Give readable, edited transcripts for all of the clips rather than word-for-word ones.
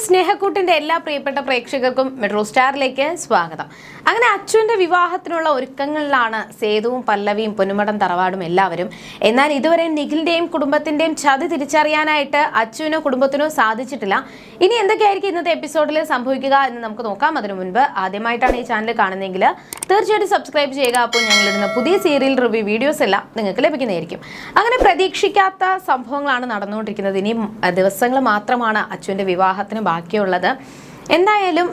സ്നേഹക്കൂട്ടിന്റെ എല്ലാ പ്രിയപ്പെട്ട പ്രേക്ഷകർക്കും മെട്രോ സ്റ്റാറിലേക്ക് സ്വാഗതം. അങ്ങനെ അച്ചുവിന്റെ വിവാഹത്തിനുള്ള ഒരുക്കങ്ങളിലാണ് സേതുവും പല്ലവിയും പൊന്നുമടം തറവാടും എല്ലാവരും. എന്നാൽ ഇതുവരെ നിഖിലിന്റെയും കുടുംബത്തിന്റെയും ചതി തിരിച്ചറിയാനായിട്ട് അച്ചുവിനോ കുടുംബത്തിനോ സാധിച്ചിട്ടില്ല. ഇനി എന്തൊക്കെയായിരിക്കും ഇന്നത്തെ എപ്പിസോഡിൽ സംഭവിക്കുക എന്ന് നമുക്ക് നോക്കാം. അതിനു മുൻപ് ആദ്യമായിട്ടാണ് ഈ ചാനൽ കാണുന്നതെങ്കിൽ തീർച്ചയായിട്ടും സബ്സ്ക്രൈബ് ചെയ്യുക. അപ്പോൾ ഞങ്ങളിടുന്ന പുതിയ സീരിയൽ റിവ്യൂ വീഡിയോസ് എല്ലാം നിങ്ങൾക്ക് ലഭിക്കുന്നതായിരിക്കും. അങ്ങനെ പ്രതീക്ഷിക്കാത്ത സംഭവങ്ങളാണ് നടന്നുകൊണ്ടിരിക്കുന്നത്. ഇനിയും ദിവസങ്ങൾ മാത്രമാണ് അച്ചുവിന്റെ വിവാഹത്തിന് ബാക്കിയുള്ളത്. എന്തായാലും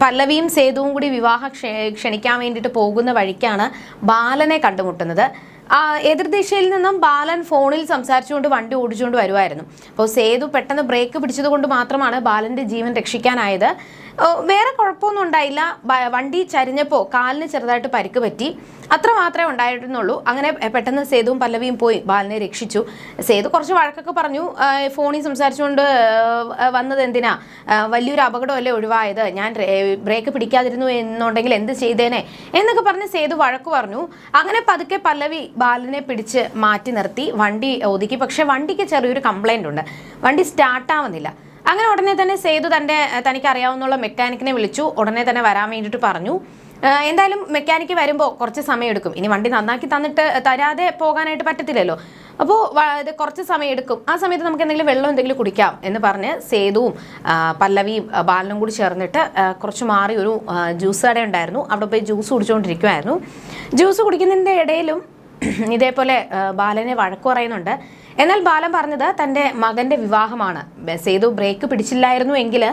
പല്ലവിയും സേതുവും കൂടി വിവാഹം ക്ഷണിക്കാൻ വേണ്ടിയിട്ട് പോകുന്ന വഴിക്കാണ് ബാലനെ കണ്ടുമുട്ടുന്നത്. എതിർദിശയിൽ നിന്നും ബാലൻ ഫോണിൽ സംസാരിച്ചുകൊണ്ട് വണ്ടി ഓടിച്ചുകൊണ്ട് വരുമായിരുന്നു. അപ്പോൾ സേതു പെട്ടെന്ന് ബ്രേക്ക് പിടിച്ചത് കൊണ്ട് മാത്രമാണ് ബാലന്റെ ജീവൻ രക്ഷിക്കാനായത്. വേറെ കുഴപ്പമൊന്നും ഉണ്ടായില്ല. വണ്ടി ചരിഞ്ഞപ്പോൾ കാലിന് ചെറുതായിട്ട് പരിക്ക് പറ്റി, അത്ര മാത്രമേ ഉണ്ടായിരുന്നുള്ളൂ. അങ്ങനെ പെട്ടെന്ന് സേതുവും പല്ലവിയും പോയി ബാലനെ രക്ഷിച്ചു. സേതു കുറച്ച് വഴക്കൊക്കെ പറഞ്ഞു. ഫോണിൽ സംസാരിച്ചുകൊണ്ട് വന്നത് എന്തിനാ, വലിയൊരു അപകടമല്ലേ ഒഴിവായത്, ഞാൻ ബ്രേക്ക് പിടിക്കാതിരുന്നു എന്നുണ്ടെങ്കിൽ എന്ത് ചെയ്തേനെ എന്നൊക്കെ പറഞ്ഞ് സേതു വഴക്ക് പറഞ്ഞു. അങ്ങനെ പതുക്കെ പല്ലവി ബാലനെ പിടിച്ച് മാറ്റി നിർത്തി വണ്ടി ഒതുക്കി. പക്ഷെ വണ്ടിക്ക് ചെറിയൊരു കംപ്ലൈന്റ് ഉണ്ട്, വണ്ടി സ്റ്റാർട്ടാവുന്നില്ല. അങ്ങനെ ഉടനെ തന്നെ സേതു തനിക്ക് അറിയാവുന്ന മെക്കാനിക്കിനെ വിളിച്ചു. ഉടനെ തന്നെ വരാൻ വേണ്ടിയിട്ട് പറഞ്ഞു. എന്തായാലും മെക്കാനിക്ക് വരുമ്പോൾ കുറച്ച് സമയം എടുക്കും. ഇനി വണ്ടി നന്നാക്കി തരാതെ പോകാനായിട്ട് പറ്റത്തില്ലല്ലോ. അപ്പോൾ കുറച്ച് സമയം എടുക്കും. ആ സമയത്ത് നമുക്ക് എന്തെങ്കിലും വെള്ളം എന്തെങ്കിലും കുടിക്കാം എന്ന് പറഞ്ഞ് സേതുവും പല്ലവിയും ബാലനും കൂടി ചേർന്നിട്ട് കുറച്ച് മാറി ഒരു ജ്യൂസ് കട ഉണ്ടായിരുന്നു, അവിടെ പോയി ജ്യൂസ് കുടിച്ചുകൊണ്ടിരിക്കുമായിരുന്നു. ജ്യൂസ് കുടിക്കുന്നതിൻ്റെ ഇടയിലും ഇതേപോലെ ബാലനെ വഴക്ക് പറയുന്നുണ്ട്. എന്നാൽ ബാലൻ പറഞ്ഞത് തൻ്റെ മകൻ്റെ വിവാഹമാണ്. സേതു ബ്രേക്ക് പിടിച്ചില്ലായിരുന്നു എങ്കിൽ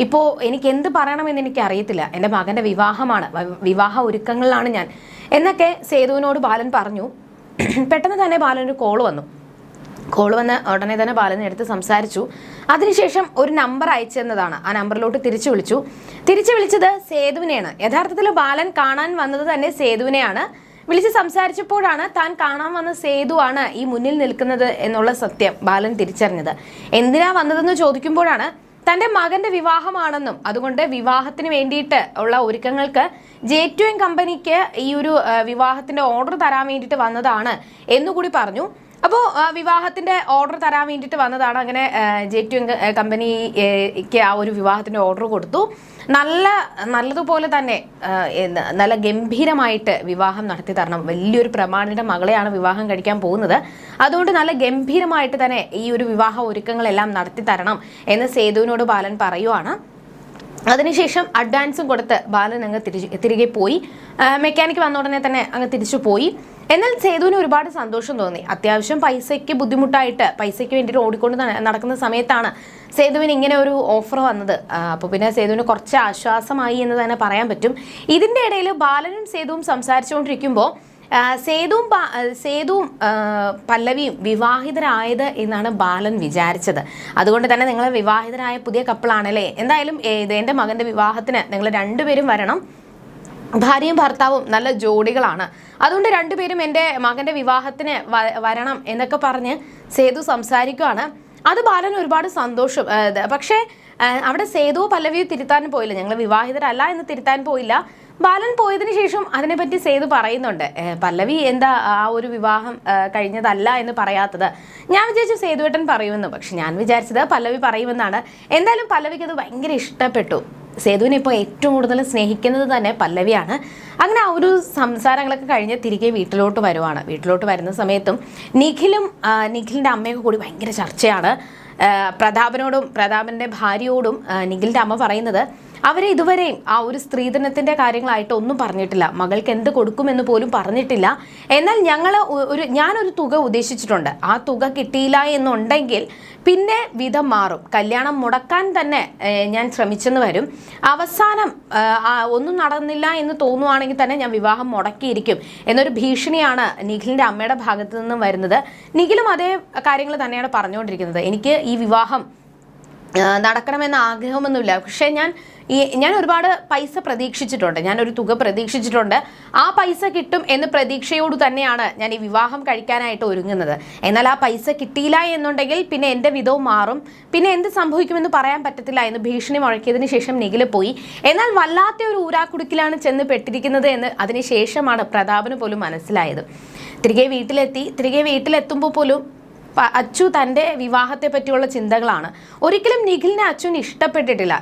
ഇപ്പോൾ എനിക്ക് എന്ത് പറയണമെന്ന് എനിക്ക് അറിയത്തില്ല. എൻ്റെ മകൻ്റെ വിവാഹമാണ്, വിവാഹ ഒരുക്കങ്ങളിലാണ് ഞാൻ എന്നൊക്കെ സേതുവിനോട് ബാലൻ പറഞ്ഞു. പെട്ടെന്ന് തന്നെ ബാലനൊരു കോൾ വന്ന് ഉടനെ തന്നെ ബാലനെ എടുത്ത് സംസാരിച്ചു. അതിനുശേഷം ഒരു നമ്പർ അയച്ചു തന്നതാണ്. ആ നമ്പറിലോട്ട് തിരിച്ചു വിളിച്ചത് സേതുവിനെയാണ്. യഥാർത്ഥത്തിൽ ബാലൻ കാണാൻ വന്നത് തന്നെ സേതുവിനെയാണ്. വിളിച്ച് സംസാരിച്ചപ്പോഴാണ് താൻ കാണാൻ വന്ന സേതുവാണ് ഈ മുന്നിൽ നിൽക്കുന്നത് എന്നുള്ള സത്യം ബാലൻ തിരിച്ചറിഞ്ഞത്. എന്തിനാ വന്നതെന്ന് ചോദിക്കുമ്പോഴാണ് തൻ്റെ മകന്റെ വിവാഹമാണെന്നും അതുകൊണ്ട് വിവാഹത്തിന് വേണ്ടിയിട്ട് ഉള്ള ഒരുക്കങ്ങൾക്ക് J2M കമ്പനിക്ക് ഈ ഒരു വിവാഹത്തിന്റെ ഓർഡർ തരാൻ വേണ്ടിയിട്ട് വന്നതാണ് എന്നുകൂടി പറഞ്ഞു. അപ്പോൾ വിവാഹത്തിന്റെ ഓർഡർ തരാൻ വേണ്ടിയിട്ട് വന്നതാണ്. അങ്ങനെ J2M കമ്പനിക്ക് ആ ഒരു വിവാഹത്തിന്റെ ഓർഡർ കൊടുത്തു. നല്ലതുപോലെ തന്നെ നല്ല ഗംഭീരമായിട്ട് വിവാഹം നടത്തി തരണം. വലിയൊരു പ്രമാണിയുടെ മകളെയാണ് വിവാഹം കഴിക്കാൻ പോകുന്നത്. അതുകൊണ്ട് നല്ല ഗംഭീരമായിട്ട് തന്നെ ഈ ഒരു വിവാഹ ഒരുക്കങ്ങളെല്ലാം നടത്തി തരണം എന്ന് സേതുവിനോട് ബാലൻ പറയുവാണ്. അതിനുശേഷം അഡ്വാൻസും കൊടുത്ത് ബാലൻ അങ്ങ് തിരികെ പോയി. മെക്കാനിക്ക് വന്ന ഉടനെ തന്നെ അങ്ങ് തിരിച്ചു പോയി. എന്നാൽ സേതുവിന് ഒരുപാട് സന്തോഷം തോന്നി. അത്യാവശ്യം പൈസയ്ക്ക് ബുദ്ധിമുട്ടായിട്ട് പൈസയ്ക്ക് വേണ്ടിയിട്ട് ഓടിക്കൊണ്ട് നടക്കുന്ന സമയത്താണ് സേതുവിന് ഇങ്ങനെ ഒരു ഓഫർ വന്നത്. അപ്പോൾ പിന്നെ സേതുവിന് കുറച്ച് ആശ്വാസമായി എന്ന് തന്നെ പറയാൻ പറ്റും. ഇതിൻ്റെ ഇടയിൽ ബാലനും സേതുവും സംസാരിച്ചുകൊണ്ടിരിക്കുമ്പോൾ സേതുവും പല്ലവിയും വിവാഹിതരായത് എന്നാണ് ബാലൻ വിചാരിച്ചത്. അതുകൊണ്ട് തന്നെ നിങ്ങൾ വിവാഹിതരായ പുതിയ കപ്പിളാണല്ലേ, എന്തായാലും എൻ്റെ മകൻ്റെ വിവാഹത്തിന് നിങ്ങൾ രണ്ടുപേരും വരണം, ഭാര്യയും ഭർത്താവും നല്ല ജോഡികളാണ്, അതുകൊണ്ട് രണ്ടുപേരും എൻ്റെ മകൻ്റെ വിവാഹത്തിന് വരണം എന്നൊക്കെ പറഞ്ഞ് സേതു സംസാരിക്കുകയാണ്. അത് ബാലന് ഒരുപാട് സന്തോഷം. പക്ഷേ അവിടെ സേതുവോ പല്ലവിയോ തിരുത്താൻ പോയില്ല, ഞങ്ങൾ വിവാഹിതരല്ല എന്ന് തിരുത്താൻ പോയില്ല. ബാലൻ പോയതിനു ശേഷം അതിനെപ്പറ്റി സേതു പറയുന്നുണ്ട്. പല്ലവി എന്താ ആ ഒരു വിവാഹം കഴിഞ്ഞതല്ല എന്ന് പറയാത്തത്? ഞാൻ വിചാരിച്ചു സേതുവേട്ടൻ പറയുമെന്ന്, പക്ഷെ ഞാൻ വിചാരിച്ചത് പല്ലവി പറയുമെന്നാണ്. എന്തായാലും പല്ലവിക്ക് അത് ഭയങ്കര ഇഷ്ടപ്പെട്ടു. സേതുവിനെ ഇപ്പോൾ ഏറ്റവും കൂടുതൽ സ്നേഹിക്കുന്നത് തന്നെ പല്ലവിയാണ്. അങ്ങനെ ആ ഒരു സംസാരങ്ങളൊക്കെ കഴിഞ്ഞ് തിരികെ വീട്ടിലോട്ട് വരുന്ന സമയത്തും നിഖിലിൻ്റെ അമ്മയൊക്കെ കൂടി ഭയങ്കര ചർച്ചയാണ്. പ്രതാപൻ്റെ ഭാര്യയോടും നിഖിലിൻ്റെ അമ്മ പറയുന്നത് അവരെ ഇതുവരെയും ആ ഒരു സ്ത്രീധനത്തിൻ്റെ കാര്യങ്ങളായിട്ട് ഒന്നും പറഞ്ഞിട്ടില്ല, മകൾക്ക് എന്ത് കൊടുക്കുമെന്ന് പോലും പറഞ്ഞിട്ടില്ല. എന്നാൽ ഞാനൊരു തുക ഉദ്ദേശിച്ചിട്ടുണ്ട്, ആ തുക കിട്ടിയില്ല എന്നുണ്ടെങ്കിൽ പിന്നെ വിധം മാറും, കല്യാണം മുടക്കാൻ തന്നെ ഞാൻ ശ്രമിച്ചെന്ന് വരും, അവസാനം ഒന്നും നടന്നില്ല എന്ന് തോന്നുവാണെങ്കിൽ തന്നെ ഞാൻ വിവാഹം മുടക്കിയിരിക്കും എന്നൊരു ഭീഷണിയാണ് നിഖിലിൻ്റെ അമ്മയുടെ ഭാഗത്തു നിന്നും വരുന്നത്. നിഖിലും അതേ കാര്യങ്ങൾ തന്നെയാണ് പറഞ്ഞുകൊണ്ടിരിക്കുന്നത്. എനിക്ക് ഈ വിവാഹം നടക്കണമെന്ന ആഗ്രഹമൊന്നുമില്ല, പക്ഷേ ഞാൻ ഒരുപാട് പൈസ പ്രതീക്ഷിച്ചിട്ടുണ്ട്, ഞാനൊരു തുക പ്രതീക്ഷിച്ചിട്ടുണ്ട്, ആ പൈസ കിട്ടും എന്ന പ്രതീക്ഷയോട് തന്നെയാണ് ഞാൻ ഈ വിവാഹം കഴിക്കാനായിട്ട് ഒരുങ്ങുന്നത്. എന്നാൽ ആ പൈസ കിട്ടിയില്ല എന്നുണ്ടെങ്കിൽ പിന്നെ എൻ്റെ വിധവും മാറും, പിന്നെ എന്ത് സംഭവിക്കുമെന്ന് പറയാൻ പറ്റത്തില്ല എന്ന് ഭീഷണി മുഴക്കിയതിന് ശേഷം നിഖിൽ പോയി. എന്നാൽ വല്ലാത്ത ഒരു ഊരാക്കുടുക്കിലാണ് ചെന്ന് പെട്ടിരിക്കുന്നത് എന്ന് അതിനുശേഷമാണ് പ്രതാപന് പോലും മനസ്സിലായത്. തിരികെ വീട്ടിലെത്തുമ്പോൾ പോലും അച്ചു തൻ്റെ വിവാഹത്തെ പറ്റിയുള്ള ചിന്തകളാണ്. ഒരിക്കലും നിഖിലിനെ അച്ചുവിന് ഇഷ്ടപ്പെട്ടിട്ടില്ല.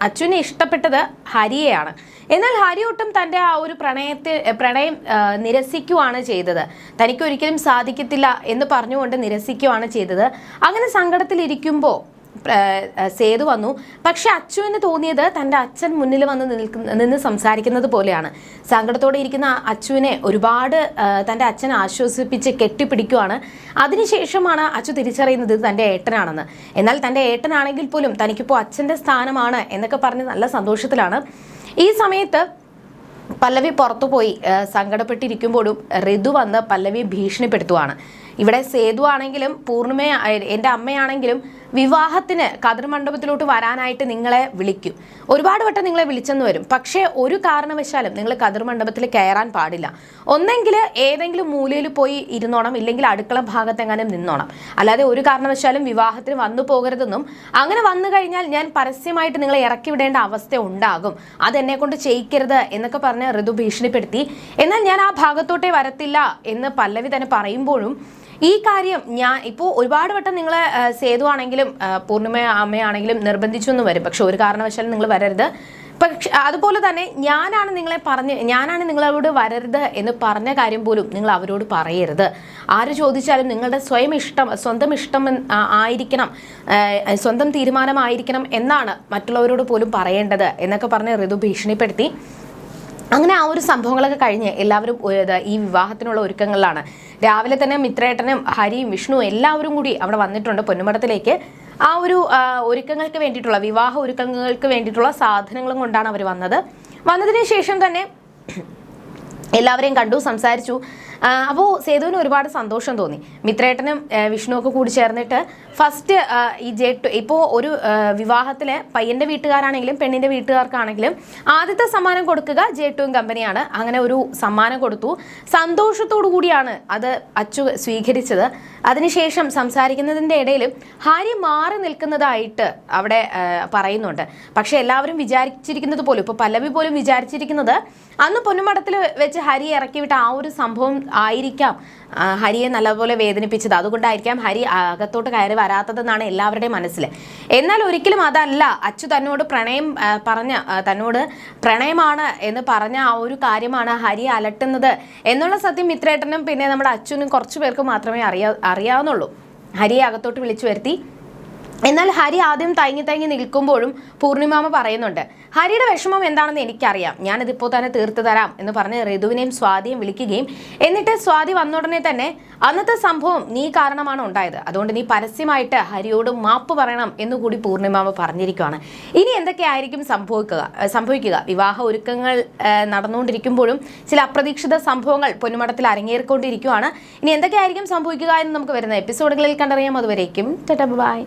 അച്ചുവിനെ ഇഷ്ടപ്പെട്ടത് ഹരിയെയാണ്. എന്നാൽ ഹരി ഒട്ടും തൻ്റെ ആ ഒരു പ്രണയം നിരസിക്കുകയാണ് ചെയ്തത്. തനിക്കൊരിക്കലും സാധിക്കത്തില്ല എന്ന് പറഞ്ഞുകൊണ്ട് നിരസിക്കുകയാണ് ചെയ്തത്. അങ്ങനെ സങ്കടത്തിലിരിക്കുമ്പോൾ സേതു വന്നു. പക്ഷെ അച്ചുവിന് തോന്നിയത് തൻ്റെ അച്ഛൻ മുന്നിൽ വന്ന് നിന്ന് സംസാരിക്കുന്നത് പോലെയാണ്. സങ്കടത്തോടെ ഇരിക്കുന്ന അച്ചുവിനെ ഒരുപാട് തൻ്റെ അച്ഛൻ ആശ്വസിപ്പിച്ച് കെട്ടിപ്പിടിക്കുകയാണ്. അതിനുശേഷമാണ് അച്ചു തിരിച്ചറിയുന്നത് ഇത് തൻ്റെ ഏട്ടനാണെന്ന്. എന്നാൽ തൻ്റെ ഏട്ടനാണെങ്കിൽ പോലും തനിക്കിപ്പോൾ അച്ഛൻ്റെ സ്ഥാനമാണ് എന്നൊക്കെ പറഞ്ഞ് നല്ല സന്തോഷത്തിലാണ്. ഈ സമയത്ത് പല്ലവി പുറത്തുപോയി സങ്കടപ്പെട്ടിരിക്കുമ്പോഴും ഋതു വന്ന് പല്ലവിയെ ഭീഷണിപ്പെടുത്തുവാണ്. ഇവിടെ സേതു ആണെങ്കിലും പൂർണിമ എൻ്റെ അമ്മയാണെങ്കിലും വിവാഹത്തിന് കതിർ മണ്ഡപത്തിലോട്ട് വരാനായിട്ട് നിങ്ങളെ വിളിക്കും. ഒരുപാട് വട്ടം നിങ്ങളെ വിളിച്ചെന്ന് വരും. പക്ഷേ ഒരു കാരണവശാലും നിങ്ങൾ കതിർ മണ്ഡപത്തിൽ കയറാൻ പാടില്ല. ഒന്നെങ്കിൽ ഏതെങ്കിലും മൂലയിൽ പോയി ഇരുന്നോണം, ഇല്ലെങ്കിൽ അടുക്കള ഭാഗത്തെങ്ങാനും നിന്നോണം. അല്ലാതെ ഒരു കാരണവശാലും വിവാഹത്തിന് വന്നു പോകരുതെന്നും അങ്ങനെ വന്നു കഴിഞ്ഞാൽ ഞാൻ പരസ്യമായിട്ട് നിങ്ങളെ ഇറക്കി വിടേണ്ട അവസ്ഥ ഉണ്ടാകും, അതെന്നെ കൊണ്ട് ചെയ്യിക്കരുത് എന്നൊക്കെ പറഞ്ഞ് ഋതു ഭീഷണിപ്പെടുത്തി. എന്നാൽ ഞാൻ ആ ഭാഗത്തോട്ടേ വരത്തില്ല എന്ന് പല്ലവി തന്നെ പറയുമ്പോഴും ഈ കാര്യം ഞാൻ ഇപ്പോൾ ഒരുപാട് വട്ടം നിങ്ങളെ സേതു ആണെങ്കിലും പൂർണിമ അമ്മയാണെങ്കിലും നിർബന്ധിച്ചു എന്ന് വരും. പക്ഷെ ഒരു കാരണവശാലും നിങ്ങൾ വരരുത്. പക്ഷെ അതുപോലെ തന്നെ ഞാനാണ് നിങ്ങളോട് വരരുത് എന്ന് പറഞ്ഞ കാര്യം പോലും നിങ്ങൾ അവരോട് പറയരുത്. ആര് ചോദിച്ചാലും നിങ്ങളുടെ സ്വന്തം ഇഷ്ടം ആയിരിക്കണം, സ്വന്തം തീരുമാനമായിരിക്കണം എന്നാണ് മറ്റുള്ളവരോട് പോലും പറയേണ്ടത് എന്നൊക്കെ പറഞ്ഞ് ഋതു ഭീഷണിപ്പെടുത്തി. അങ്ങനെ ആ ഒരു സംഭവങ്ങളൊക്കെ കഴിഞ്ഞ് എല്ലാവരും ഈ വിവാഹത്തിനുള്ള ഒരുക്കങ്ങളിലാണ്. രാവിലെ തന്നെ മിത്രേട്ടനും ഹരിയും വിഷ്ണുവും എല്ലാവരും കൂടി അവിടെ വന്നിട്ടുണ്ട് പൊന്നുമടത്തിലേക്ക്. ആ ഒരു വിവാഹ ഒരുക്കങ്ങൾക്ക് വേണ്ടിയിട്ടുള്ള സാധനങ്ങളും കൊണ്ടാണ് അവർ വന്നതിന് ശേഷം തന്നെ എല്ലാവരെയും കണ്ടു, സംസാരിച്ചു. അപ്പോൾ സേതുവിന് ഒരുപാട് സന്തോഷം തോന്നി. മിത്രേട്ടനും വിഷ്ണു ഒക്കെ കൂടി ചേർന്നിട്ട് ഫസ്റ്റ് ഈ ജേട്ടു ഇപ്പോൾ ഒരു വിവാഹത്തിലെ പയ്യൻ്റെ വീട്ടുകാരാണെങ്കിലും പെണ്ണിൻ്റെ വീട്ടുകാർക്കാണെങ്കിലും ആദ്യത്തെ സമ്മാനം കൊടുക്കുക ജേട്ടുവും കമ്പനിയാണ്. അങ്ങനെ ഒരു സമ്മാനം കൊടുത്തു. സന്തോഷത്തോടു കൂടിയാണ് അത് അച്ചു സ്വീകരിച്ചത്. അതിനുശേഷം സംസാരിക്കുന്നതിൻ്റെ ഇടയിൽ ഹരി മാറി നിൽക്കുന്നതായിട്ട് അവിടെ പറയുന്നുണ്ട്. പക്ഷെ എല്ലാവരും വിചാരിച്ചിരിക്കുന്നത് പോലും, ഇപ്പോൾ പല്ലവി പോലും വിചാരിച്ചിരിക്കുന്നത് അന്ന് പൊന്നുമടത്തിൽ വെച്ച് ഹരി ഇറക്കിവിട്ട ആ ഒരു സംഭവം ആയിരിക്കാം ഹരിയെ നല്ലപോലെ വേദനിപ്പിച്ചത്. അതുകൊണ്ടായിരിക്കാം ഹരി അകത്തോട്ട് കയറി വരാത്തതെന്നാണ് എല്ലാവരുടെയും മനസ്സിൽ. എന്നാൽ ഒരിക്കലും അതല്ല. അച്ചു തന്നോട് തന്നോട് പ്രണയമാണ് എന്ന് പറഞ്ഞ ആ ഒരു കാര്യമാണ് ഹരി അലട്ടുന്നത് എന്നുള്ള സത്യം മിത്രേട്ടനും പിന്നെ നമ്മുടെ അച്ഛനും കുറച്ചു പേർക്ക് മാത്രമേ അറിയാവുന്നുള്ളൂ. ഹരിയെ അകത്തോട്ട് വിളിച്ചു വരുത്തി. എന്നാൽ ഹരി ആദ്യം തയങ്ങി നിൽക്കുമ്പോഴും പൂർണിമാമ പറയുന്നുണ്ട്, ഹരിയുടെ വിഷമം എന്താണെന്ന് എനിക്കറിയാം, ഞാനിതിപ്പോൾ തന്നെ തീർത്തു തരാം എന്ന് പറഞ്ഞ് ഋതുവിനെയും സ്വാതിയും വിളിക്കുകയും എന്നിട്ട് സ്വാതി വന്ന ഉടനെ തന്നെ അന്നത്തെ സംഭവം നീ കാരണമാണ് ഉണ്ടായത്, അതുകൊണ്ട് നീ പരസ്യമായിട്ട് ഹരിയോട് മാപ്പ് പറയണം എന്നുകൂടി പൂർണിമാമ പറഞ്ഞിരിക്കുകയാണ്. ഇനി എന്തൊക്കെയായിരിക്കും സംഭവിക്കുക? വിവാഹ ഒരുക്കങ്ങൾ നടന്നുകൊണ്ടിരിക്കുമ്പോഴും ചില അപ്രതീക്ഷിത സംഭവങ്ങൾ പൊന്നുമടത്തിൽ അരങ്ങേറിക്കൊണ്ടിരിക്കുകയാണ്. ഇനി എന്തൊക്കെയായിരിക്കും സംഭവിക്കുക എന്ന് നമുക്ക് വരുന്ന എപ്പിസോഡുകളിൽ കണ്ടറിയാം. അതുവരേക്കും ബൈ.